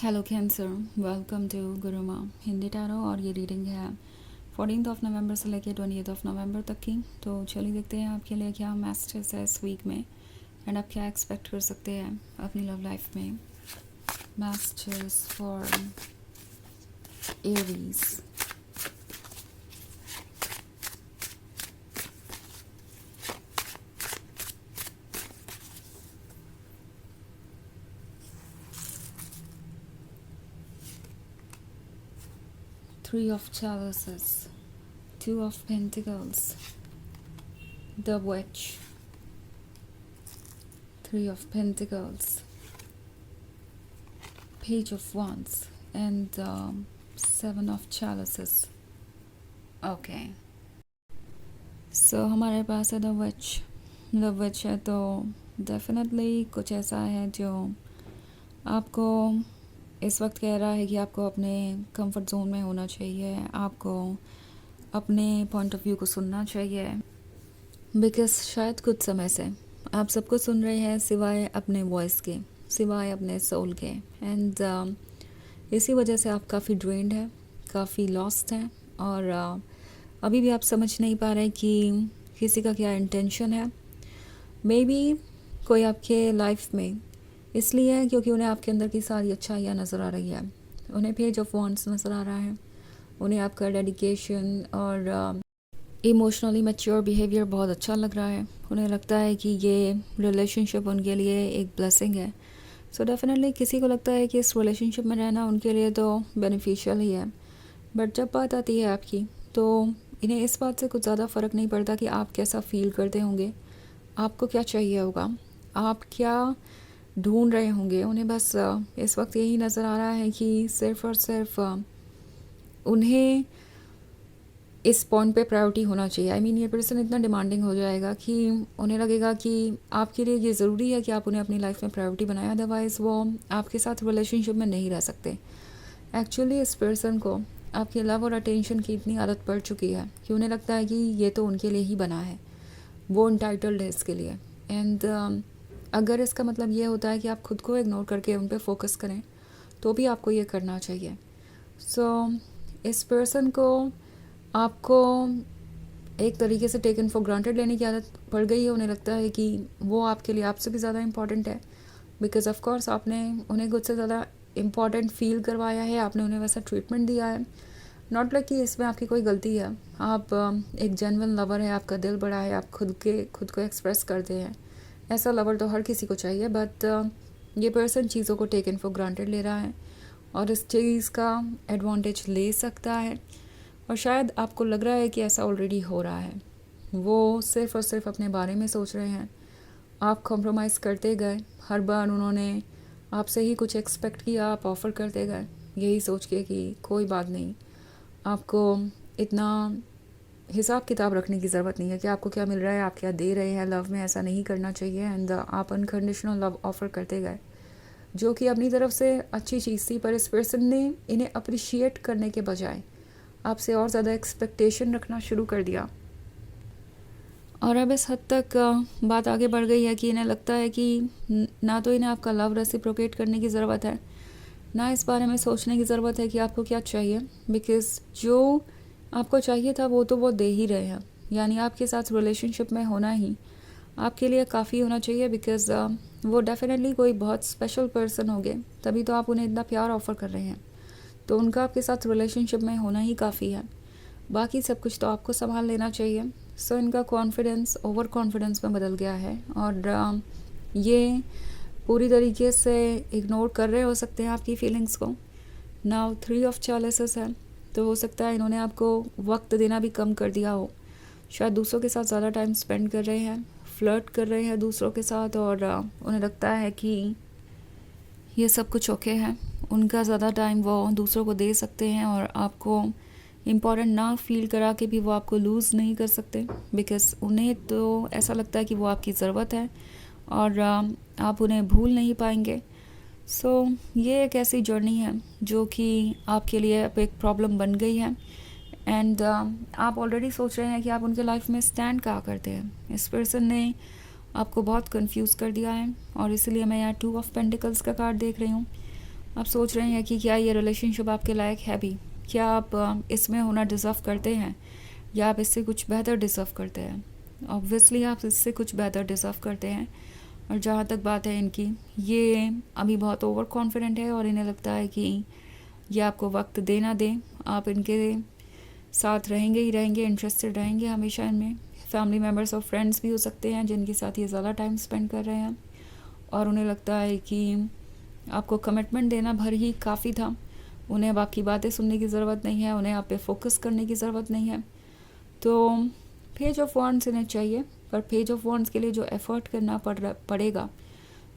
Hello cancer, welcome to Gurumaa Hindi tarot. और ये reading है 14 नवंबर से लेकर 20 नवंबर तक की। तो चलिए देखते हैं आपके लिए क्या मैसेजेस है इस वीक में एंड आप क्या एक्सपेक्ट कर सकते हैं अपनी लव लाइफ में। Messages for Aries. Three of Chalices, Two of Pentacles, The Witch, Three of Pentacles, Page of Wands and Seven of Chalices. Okay, so हमारे पास है द विच है। तो डेफिनेटली कुछ ऐसा है जो आपको इस वक्त कह रहा है कि आपको अपने कंफर्ट जोन में होना चाहिए, आपको अपने पॉइंट ऑफ व्यू को सुनना चाहिए। बिकॉज शायद कुछ समय से आप सबको सुन रहे हैं सिवाय अपने वॉइस के, सिवाय अपने सोल के। एंड इसी वजह से आप काफ़ी ड्रेन्ड है, काफ़ी लॉस्ट हैं और अभी भी आप समझ नहीं पा रहे कि किसी का क्या इंटेंशन है। मे बी कोई आपके लाइफ में इसलिए है क्योंकि उन्हें आपके अंदर की सारी अच्छाइयाँ नज़र आ रही है, उन्हें पेज ऑफ वॉन्ड्स नज़र आ रहा है, उन्हें आपका डेडिकेशन और इमोशनली मैच्योर बिहेवियर बहुत अच्छा लग रहा है। उन्हें लगता है कि ये रिलेशनशिप उनके लिए एक ब्लेसिंग है। सो डेफिनेटली किसी को लगता है कि इस रिलेशनशिप में रहना उनके लिए तो बेनिफिशियल ही है। बट जब बात आती है आपकी, तो इन्हें इस बात से कुछ ज़्यादा फ़र्क नहीं पड़ता कि आप कैसा फ़ील करते होंगे, आपको क्या चाहिए होगा, आप क्या ढूंढ रहे होंगे। उन्हें बस इस वक्त यही नज़र आ रहा है कि सिर्फ़ और सिर्फ उन्हें इस पॉइंट पे प्रायोरिटी होना चाहिए। आई मीन ये पर्सन इतना डिमांडिंग हो जाएगा कि उन्हें लगेगा कि आपके लिए ये ज़रूरी है कि आप उन्हें अपनी लाइफ में प्रायोरिटी बनाएं, अदरवाइज़ वो आपके साथ रिलेशनशिप में नहीं रह सकते। एक्चुअली इस पर्सन को आपकी लव और अटेंशन की इतनी आदत पड़ चुकी है कि उन्हें लगता है कि ये तो उनके लिए ही बना है, वो इंटाइटल्ड है इसके लिए। एंड अगर इसका मतलब ये होता है कि आप खुद को इग्नोर करके उन पर फोकस करें, तो भी आपको ये करना चाहिए। सो इस पर्सन को आपको एक तरीके से टेकन फॉर ग्रांटेड लेने की आदत पड़ गई है। उन्हें लगता है कि वो आपके लिए आपसे भी ज़्यादा इम्पॉर्टेंट है, बिकॉज ऑफ कोर्स आपने उन्हें खुद से ज़्यादा इम्पॉर्टेंट फील करवाया है, आपने उन्हें वैसा ट्रीटमेंट दिया है। नॉट लाइक कि इसमें आपकी कोई गलती है, आप एक जेन्युइन लवर है, आपका दिल बड़ा है, आप खुद को एक्सप्रेस करते हैं। ऐसा लवर तो हर किसी को चाहिए, बट ये पर्सन चीज़ों को टेकन फॉर ग्रांटेड ले रहा है और इस चीज़ का एडवांटेज ले सकता है। और शायद आपको लग रहा है कि ऐसा ऑलरेडी हो रहा है। वो सिर्फ़ और सिर्फ अपने बारे में सोच रहे हैं। आप कॉम्प्रोमाइज़ करते गए, हर बार उन्होंने आपसे ही कुछ एक्सपेक्ट किया, आप ऑफ़र करते गए यही सोच के कि कोई बात नहीं, आपको इतना हिसाब किताब रखने की ज़रूरत नहीं है कि आपको क्या मिल रहा है, आप क्या दे रहे हैं लव में। ऐसा नहीं करना चाहिए। एंड आप अनकंडीशनल लव ऑफ़र करते गए, जो कि अपनी तरफ से अच्छी चीज़ थी, पर इस पर्सन ने इन्हें अप्रिशिएट करने के बजाय आपसे और ज़्यादा एक्सपेक्टेशन रखना शुरू कर दिया। और अब इस हद तक बात आगे बढ़ गई है कि इन्हें लगता है कि ना तो इन्हें आपका लव रेसिप्रोकेट करने की ज़रूरत है, ना इस बारे में सोचने की ज़रूरत है कि आपको क्या चाहिए, बिकॉज़ जो आपको चाहिए था वो तो वो दे ही रहे हैं। यानी आपके साथ रिलेशनशिप में होना ही आपके लिए काफ़ी होना चाहिए, बिकॉज़ वो डेफिनेटली कोई बहुत स्पेशल पर्सन होंगे, तभी तो आप उन्हें इतना प्यार ऑफ़र कर रहे हैं। तो उनका आपके साथ रिलेशनशिप में होना ही काफ़ी है, बाकी सब कुछ तो आपको संभाल लेना चाहिए। सो इनका कॉन्फिडेंस ओवर कॉन्फिडेंस में बदल गया है और ये पूरी तरीके से इग्नोर कर रहे हो सकते हैं आपकी फीलिंग्स को। नाउ 3 ऑफ चैलेसेस है, तो हो सकता है इन्होंने आपको वक्त देना भी कम कर दिया हो। शायद दूसरों के साथ ज़्यादा टाइम स्पेंड कर रहे हैं, फ्लर्ट कर रहे हैं दूसरों के साथ, और उन्हें लगता है कि ये सब कुछ ओके है, उनका ज़्यादा टाइम वो दूसरों को दे सकते हैं और आपको इम्पॉर्टेंट ना फील करा के भी वो आपको लूज़ नहीं कर सकते, बिकॉज़ उन्हें तो ऐसा लगता है कि वो आपकी ज़रूरत है और आप उन्हें भूल नहीं पाएंगे। सो ये एक ऐसी जर्नी है जो कि आपके लिए अब एक प्रॉब्लम बन गई है। एंड आप ऑलरेडी सोच रहे हैं कि आप उनके लाइफ में स्टैंड कहाँ करते हैं। इस पर्सन ने आपको बहुत कंफ्यूज कर दिया है और इसलिए मैं यहाँ 2 ऑफ पेंटिकल्स का कार्ड देख रही हूँ। आप सोच रहे हैं कि क्या ये रिलेशनशिप आपके लायक है भी, क्या आप इसमें होना डिज़र्व करते हैं, या आप इससे कुछ बेहतर डिज़र्व करते हैं। ऑब्वियसली आप इससे कुछ बेहतर डिज़र्व करते हैं। और जहाँ तक बात है इनकी, ये अभी बहुत ओवर कॉन्फिडेंट है और इन्हें लगता है कि ये आपको वक्त दे ना दें, आप इनके साथ रहेंगे ही रहेंगे, इंटरेस्टेड रहेंगे हमेशा इनमें। फैमिली मेम्बर्स और फ्रेंड्स भी हो सकते हैं जिनके साथ ये ज़्यादा टाइम स्पेंड कर रहे हैं, और उन्हें लगता है कि आपको कमिटमेंट देना भर ही काफ़ी था। उन्हें अब आपकी बातें सुनने की ज़रूरत नहीं है, उन्हें आप पे फोकस करने की ज़रूरत नहीं है। तो पेज ऑफ वॉन्ड्स इन्हें चाहिए, पर पेज ऑफ वॉन्ड्स के लिए जो एफ़र्ट करना पड़ेगा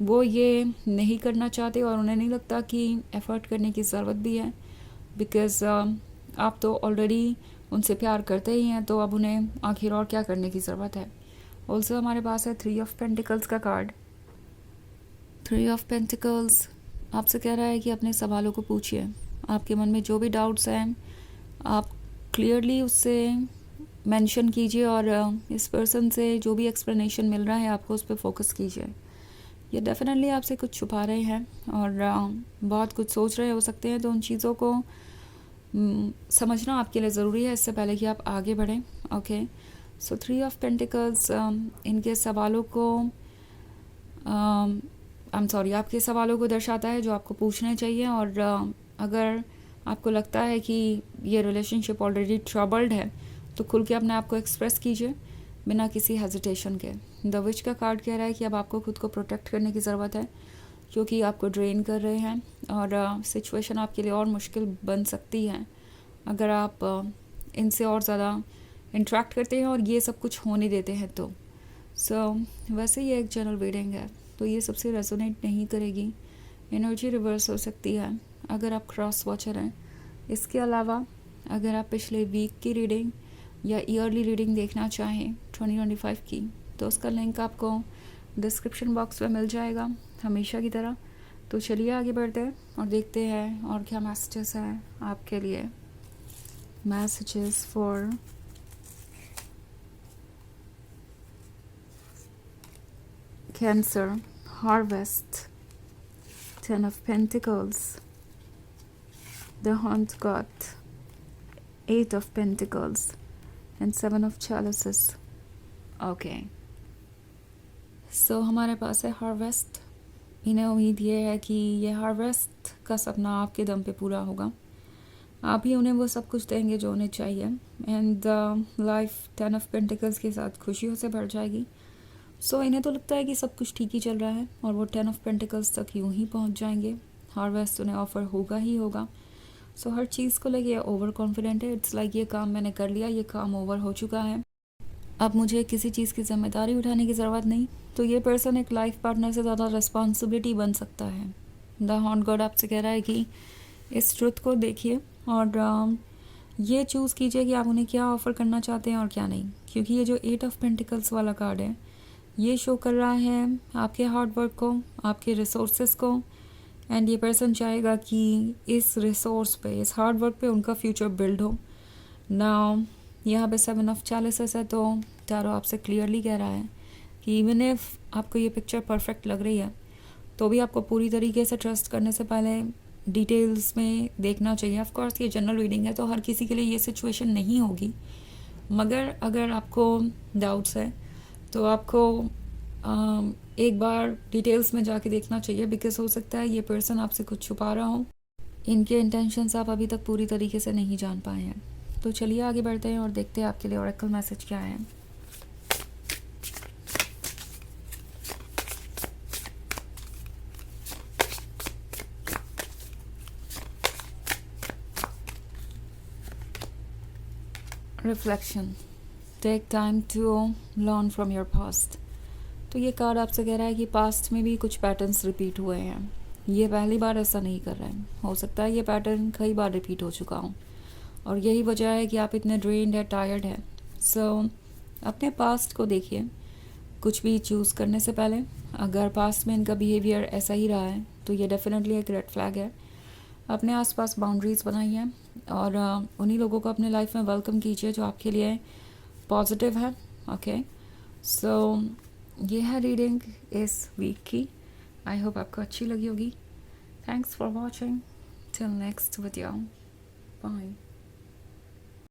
वो ये नहीं करना चाहते, और उन्हें नहीं लगता कि एफ़र्ट करने की ज़रूरत भी है, बिकॉज़ आप तो ऑलरेडी उनसे प्यार करते ही हैं, तो अब उन्हें आखिर और क्या करने की ज़रूरत है। ऑल्सो हमारे पास है 3 ऑफ पेंटिकल्स का कार्ड। 3 ऑफ पेंटिकल्स आपसे कह रहा है कि अपने सवालों को पूछिए, आपके मन में जो भी डाउट्स हैं आप क्लियरली उससे मेंशन कीजिए, और इस पर्सन से जो भी एक्सप्लेनेशन मिल रहा है आपको उस पर फोकस कीजिए। ये डेफिनेटली आपसे कुछ छुपा रहे हैं और बहुत कुछ सोच रहे हो सकते हैं, तो उन चीज़ों को समझना आपके लिए ज़रूरी है इससे पहले कि आप आगे बढ़ें। ओके, सो 3 ऑफ पेंटिकल्स इनके सवालों को आपके सवालों को दर्शाता है जो आपको पूछने चाहिए। और अगर आपको लगता है कि ये रिलेशनशिप ऑलरेडी ट्रबल्ड है तो खुल के अपने आप को एक्सप्रेस कीजिए बिना किसी हेजिटेशन के। द विच का कार्ड कह रहा है कि अब आपको खुद को प्रोटेक्ट करने की ज़रूरत है, क्योंकि आपको ड्रेन कर रहे हैं और सिचुएशन आपके लिए और मुश्किल बन सकती है अगर आप इनसे और ज़्यादा इंटरेक्ट करते हैं और ये सब कुछ होने देते हैं तो। वैसे ये एक जनरल रीडिंग है, तो ये सबसे रेजोनेट नहीं करेगी, एनर्जी रिवर्स हो सकती है अगर आप क्रॉस वॉचर हैं। इसके अलावा अगर आप पिछले वीक की रीडिंग या ईयरली रीडिंग देखना चाहें 2025 की, तो उसका लिंक आपको डिस्क्रिप्शन बॉक्स में मिल जाएगा हमेशा की तरह। तो चलिए आगे बढ़ते हैं और देखते हैं और क्या मैसेजेस हैं आपके लिए। Messages for cancer, harvest, 10 of Pentacles, the Hunt God, 8 of Pentacles and 7 of Chalices. Okay, so हमारे पास है हार्वेस्ट। इन्हें उम्मीद ये है कि ये हार्वेस्ट का सपना आपके दम पे पूरा होगा, आप ही उन्हें वो सब कुछ देंगे जो उन्हें चाहिए, एंड लाइफ 10 ऑफ पेंटिकल्स के साथ खुशियों से भर जाएगी। सो इन्हें तो लगता है कि सब कुछ ठीक ही चल रहा है और वो 10 ऑफ पेंटिकल्स तक यूं ही पहुंच जाएंगे। हार्वेस्ट उन्हें ऑफर होगा ही होगा। सो हर चीज़ को लेके ओवर कॉन्फिडेंट है। इट्स लाइक ये काम मैंने कर लिया, ये काम ओवर हो चुका है, अब मुझे किसी चीज़ की जिम्मेदारी उठाने की ज़रूरत नहीं। तो ये पर्सन एक लाइफ पार्टनर से ज़्यादा रिस्पॉन्सिबिलिटी बन सकता है। द हॉन्ट गॉड आपसे कह रहा है कि इस ट्रुथ को देखिए और ये चूज़ कीजिए कि आप उन्हें क्या ऑफ़र करना चाहते हैं और क्या नहीं, क्योंकि ये जो 8 ऑफ पेंटिकल्स वाला कार्ड है ये शो कर रहा है आपके हार्ड वर्क को, आपके रिसोर्सेज को, एंड ये पर्सन चाहेगा कि इस रिसोर्स पे, इस हार्ड वर्क पे उनका फ्यूचर बिल्ड हो ना। यहाँ पे 7 ऑफ चैलिसेस है, तो टैरो आपसे क्लियरली कह रहा है कि इवन इफ आपको ये पिक्चर परफेक्ट लग रही है तो भी आपको पूरी तरीके से ट्रस्ट करने से पहले डिटेल्स में देखना चाहिए। ऑफ कोर्स ये जनरल रीडिंग है तो हर किसी के लिए ये सिचुएशन नहीं होगी, मगर अगर आपको डाउट्स है तो आपको एक बार डिटेल्स में जाके देखना चाहिए, बिकॉज हो सकता है ये पर्सन आपसे कुछ छुपा रहा हो, इनके इंटेंशंस आप अभी तक पूरी तरीके से नहीं जान पाए हैं। तो चलिए आगे बढ़ते हैं और देखते हैं आपके लिए ऑरेकल मैसेज क्या है। Reflection, take time to learn from your past. तो ये कार्ड आपसे कह रहा है कि पास्ट में भी कुछ पैटर्न्स रिपीट हुए हैं, ये पहली बार ऐसा नहीं कर रहे हैं, हो सकता है ये पैटर्न कई बार रिपीट हो चुका हो और यही वजह है कि आप इतने ड्रेन्ड है, टायर्ड है। सो अपने पास्ट को देखिए कुछ भी चूज़ करने से पहले। अगर पास्ट में इनका बिहेवियर ऐसा ही रहा है तो ये डेफिनेटली एक रेड फ्लैग है। अपने आसपास बाउंड्रीज़ बनाइए और उन्हीं लोगों को अपने लाइफ में वेलकम कीजिए जो आपके लिए पॉजिटिव है। ओके, सो ये है रीडिंग इस वीक की। आई होप आपको अच्छी लगी होगी। Thanks for watching. Till next video. Bye.